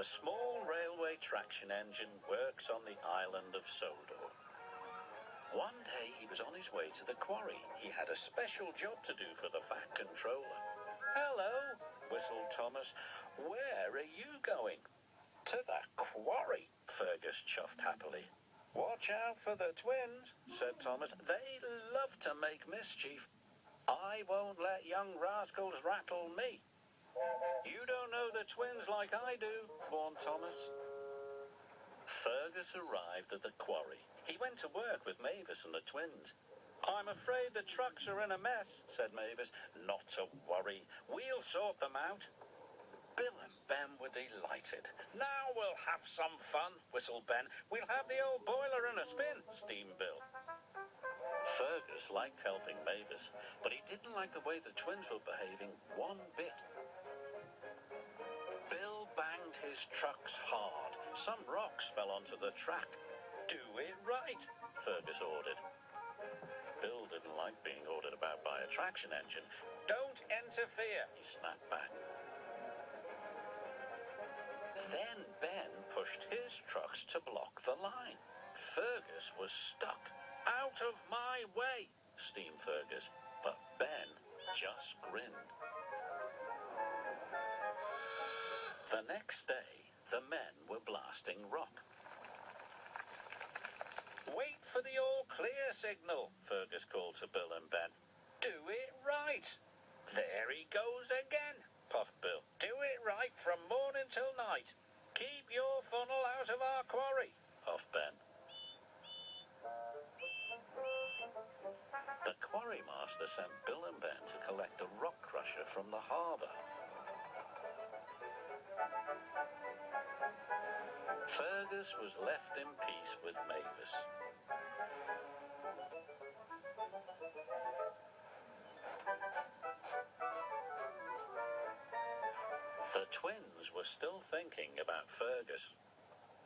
A small railway traction engine works on the island of Sodor. One day he was on his way to the quarry. He had a special job to do for the Fat Controller. "Hello," whistled Thomas. "Where are you going?" "To the quarry," Fergus chuffed happily. "Watch out for the twins," said Thomas. "They love to make mischief. I won't let young rascals rattle me." "You don't know the twins like I do," warned Thomas. Fergus arrived at the quarry. He went to work with Mavis and the twins. "I'm afraid the trucks are in a mess," said Mavis. "Not to worry. We'll sort them out." Bill and Ben were delighted. "Now we'll have some fun," whistled Ben. "We'll have the old boiler in a spin," steamed Bill. Fergus liked helping Mavis, but he didn't like the way the twins were behaving one bit. Bill banged his trucks hard. Some rocks fell onto the track. "Do it right," Fergus ordered. Bill didn't like being ordered about by a traction engine. "Don't interfere," he snapped back. Then Ben pushed his trucks to block the line. Fergus was stuck. "Out of my way," steamed Fergus, but Ben just grinned. The next day, the men were blasting rock. "Wait for the all clear signal," Fergus called to Bill and Ben. "Do it right." "There he goes again," puffed Bill. "Do it right from morning till night. Keep your funnel out of our quarry," puffed Ben. The quarry master sent Bill and Ben to collect a rock crusher from the harbour. Fergus was left in peace with Mavis. The twins were still thinking about Fergus.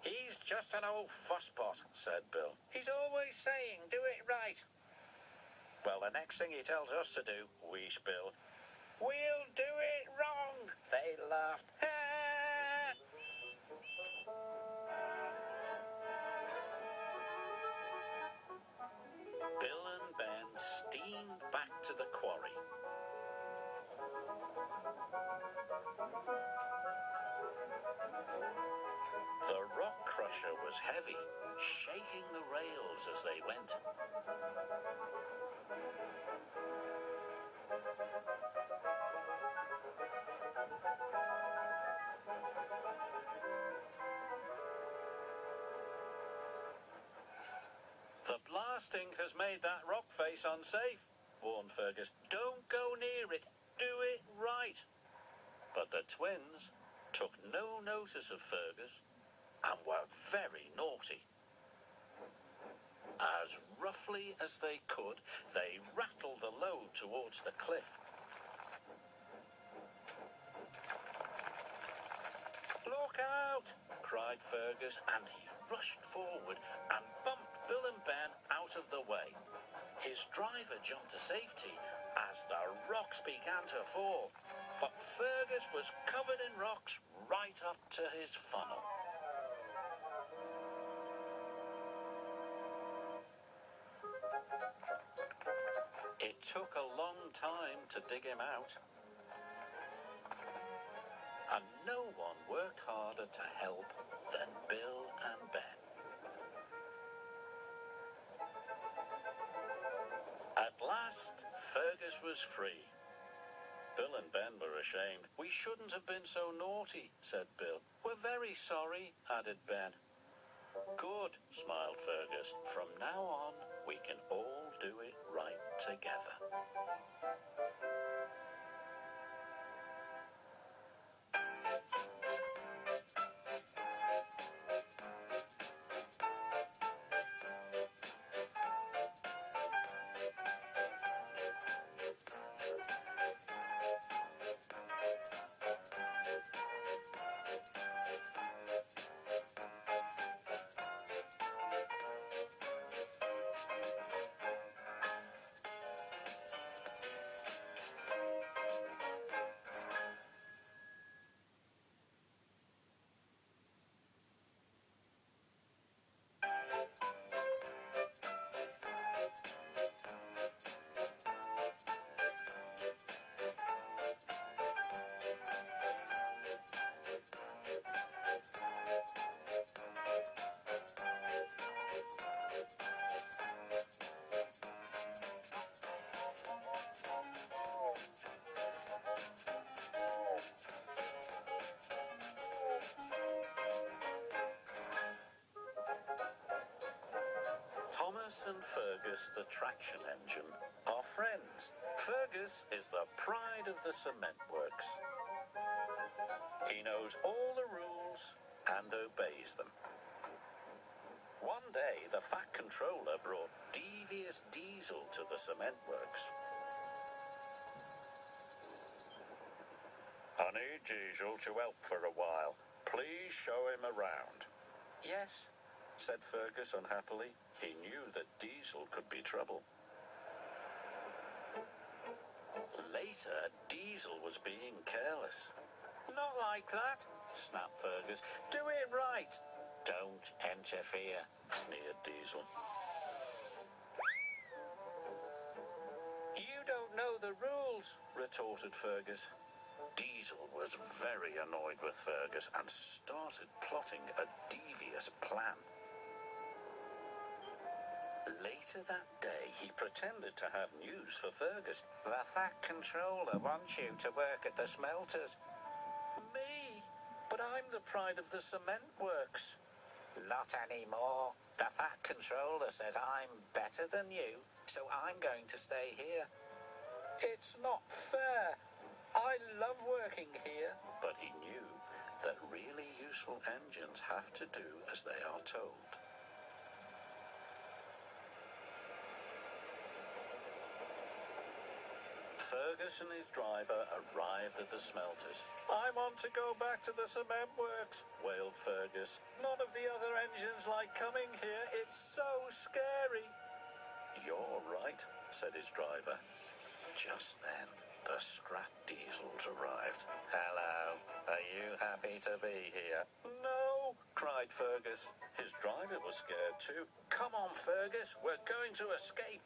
"He's just an old fusspot," said Bill. "He's always saying, 'Do it right.'" "Well, the next thing he tells us to do," wheezed Bill. "We'll do it wrong," they laughed. "Ha!" Bill and Ben steamed back to the quarry. The rock crusher was heavy, shaking the rails as they went. "The blasting has made that rock face unsafe," warned Fergus. "Don't go near it. Do it right." But the twins took no notice of Fergus and were very naughty. As roughly as they could, they rattled the load towards the cliff. "Look out!" cried Fergus, and he rushed forward and bumped Bill and Ben out of the way. His driver jumped to safety as the rocks began to fall, but Fergus was covered in rocks right up to his funnel. It took a long time to dig him out, and no one worked harder to help than Bill and Ben. At last, Fergus was free. Bill and Ben were ashamed. "We shouldn't have been so naughty," said Bill. "We're very sorry," added Ben. "Good," smiled Fergus. "From now on, we can all do it right together." Thomas and Fergus, the traction engine, are friends. Fergus is the pride of the cement works. He knows all the rules and obeys them. One day, the Fat Controller brought devious Diesel to the cement works. I need Diesel to help for a while. Please show him around. Yes, said Fergus unhappily. He knew that Diesel could be trouble. Later, Diesel was being careless. Not like that, snapped Fergus. Do it right. Don't interfere, sneered Diesel. You don't know the rules, retorted Fergus. Diesel was very annoyed with Fergus and started plotting a devious plan. Later that day, he pretended to have news for Fergus. The Fat Controller wants you to work at the smelters. Me? But I'm the pride of the cement works. Not anymore. The Fat Controller says I'm better than you, so I'm going to stay here. It's not fair. I love working here. But he knew that really useful engines have to do as they are told. Fergus and his driver arrived at the smelters. I want to go back to the cement works, wailed Fergus. None of the other engines like coming here. It's so scary. You're right, said his driver. Just then, the scrap Diesels arrived. Hello, are you happy to be here? No, cried Fergus. His driver was scared too. Come on, Fergus, we're going to escape.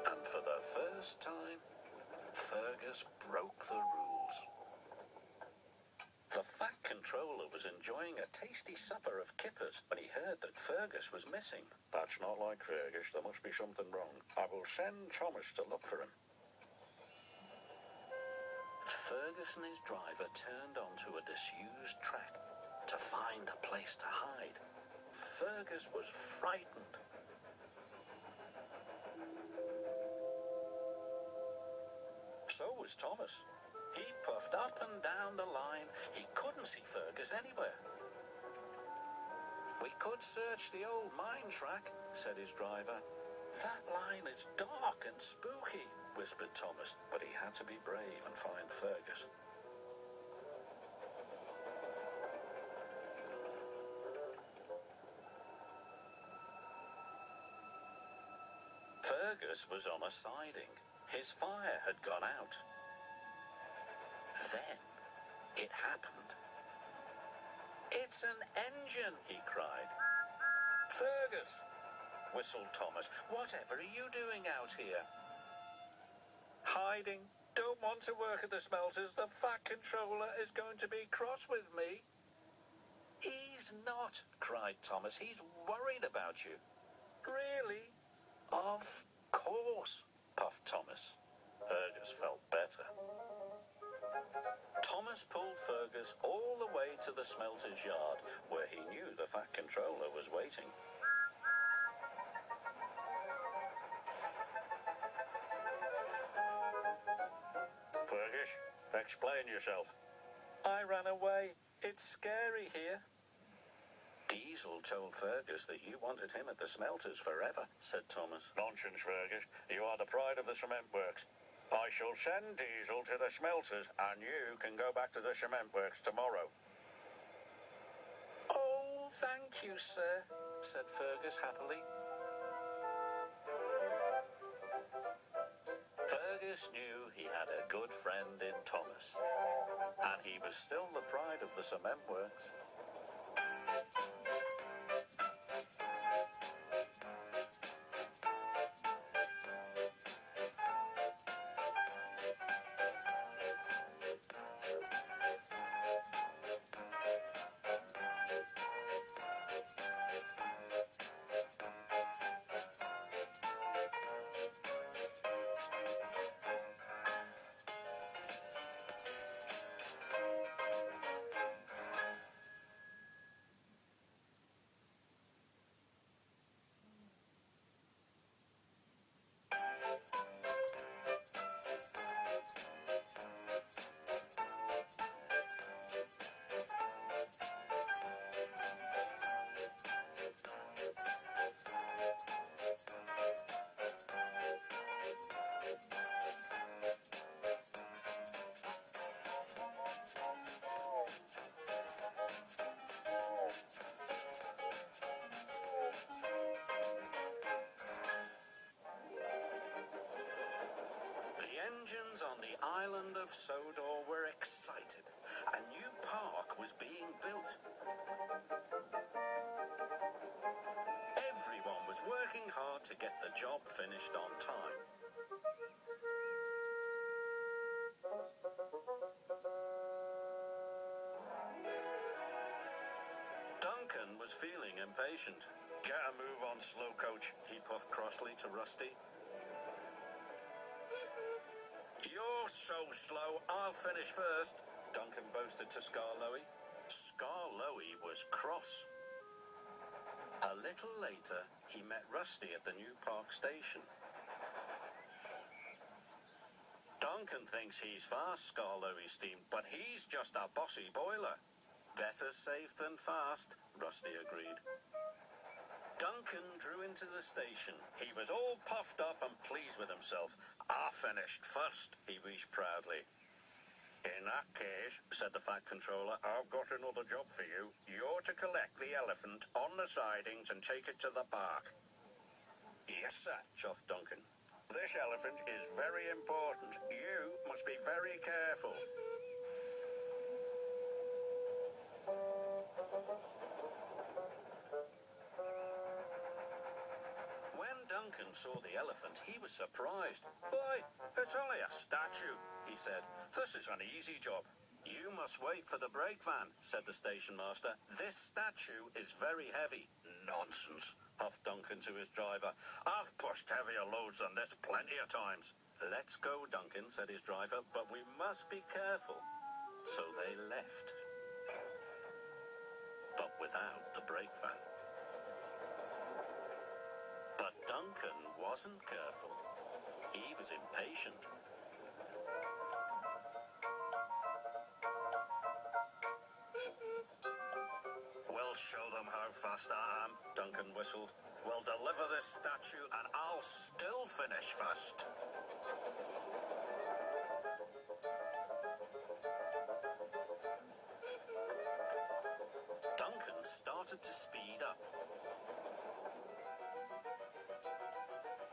And for the first time, Fergus broke the rules. The Fat Controller was enjoying a tasty supper of kippers when he heard that Fergus was missing. That's not like Fergus. There must be something wrong. I will send Thomas to look for him. Fergus and his driver turned onto a disused track to find a place to hide. Fergus was frightened. So was Thomas. He puffed up and down the line. He couldn't see Fergus anywhere. We could search the old mine track, said his driver. That line is dark and spooky, whispered Thomas, but he had to be brave and find Fergus. Fergus was on a siding. His fire had gone out. Then it happened. It's an engine, he cried. Fergus, whistled Thomas. Whatever are you doing out here? Hiding. Don't want to work at the smelters. The Fat Controller is going to be cross with me. He's not, cried Thomas. He's worried about you. Really? Of course, puffed Thomas. Fergus felt better. Thomas pulled Fergus all the way to the smelter's yard, where he knew the Fat Controller was waiting. Fergus, explain yourself. I ran away. It's scary here. Diesel told Fergus that you wanted him at the smelters forever, said Thomas. Nonsense, Fergus. You are the pride of the cement works. I shall send Diesel to the smelters, and you can go back to the cement works tomorrow. Oh, thank you, sir, said Fergus happily. Fergus knew he had a good friend in Thomas, and he was still the pride of the cement works. island of Sodor were excited. A new park was being built. Everyone was working hard to get the job finished on time. Duncan was feeling impatient. "Get a move on, slow coach," he puffed crossly to Rusty. "You're so slow, I'll finish first," Duncan boasted to Skarloey. Skarloey was cross. A little later, he met Rusty at the new park station. "Duncan thinks he's fast," Skarloey steamed, "but he's just a bossy boiler." "Better safe than fast," Rusty agreed. Duncan drew into the station. He was all puffed up and pleased with himself. "I finished first," he wheezed proudly. "In that case," said the Fat Controller, "I've got another job for you. You're to collect the elephant on the sidings and take it to the park." "Yes, sir," chuffed Duncan. "This elephant is very important. You must be very careful." When Duncan saw the elephant, he was surprised. "Why, it's only a statue," he said. "This is an easy job." "You must wait for the brake van," said the station master. "This statue is very heavy." "Nonsense," huffed Duncan to his driver. "I've pushed heavier loads than this plenty of times." "Let's go, Duncan," said his driver, "but we must be careful." So they left, but without the brake van. But Duncan wasn't careful. He was impatient. "We'll show them how fast I am," Duncan whistled. "We'll deliver this statue and I'll still finish first." Duncan started to speed up.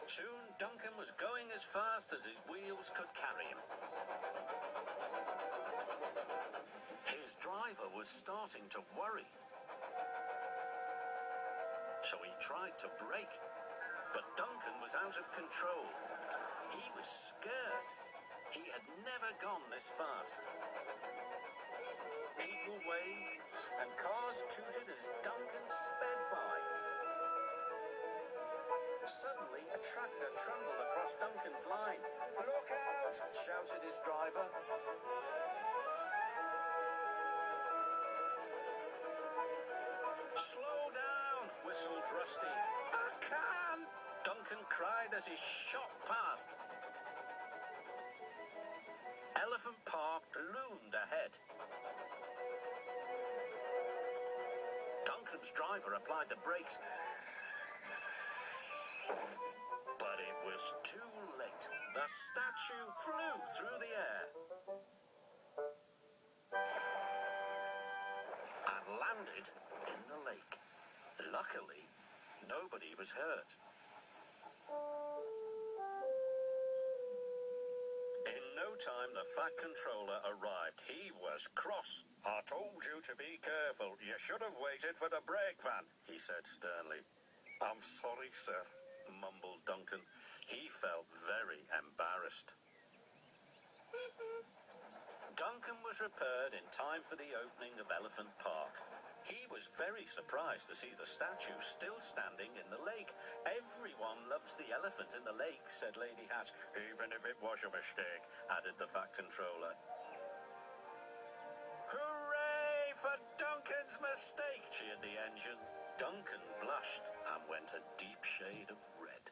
Soon, Duncan was going as fast as his wheels could carry him. His driver was starting to worry. So he tried to brake, but Duncan was out of control. He was scared. He had never gone this fast. People waved, and cars tooted as Duncan sped by. Suddenly, a tractor trundled across Duncan's line. "Look out!" shouted his driver. "Slow down!" whistled Rusty. "I can't!" Duncan cried as he shot past. Elephant Park loomed ahead. Duncan's driver applied the brakes, but it was too late. The statue flew through the air and landed in the lake. Luckily, nobody was hurt. In no time, the Fat Controller arrived. He was cross. "I told you to be careful. You should have waited for the brake van," he said sternly. "I'm sorry, sir," mumbled Duncan. He felt very embarrassed. Duncan was repaired in time for the opening of Elephant Park. He was very surprised to see the statue still standing in the lake. "Everyone loves the elephant in the lake," said Lady Hat. "Even if it was a mistake," added the Fat Controller. "Hooray for Duncan's mistake!" cheered the engines. Duncan blushed and went a deep shade of red.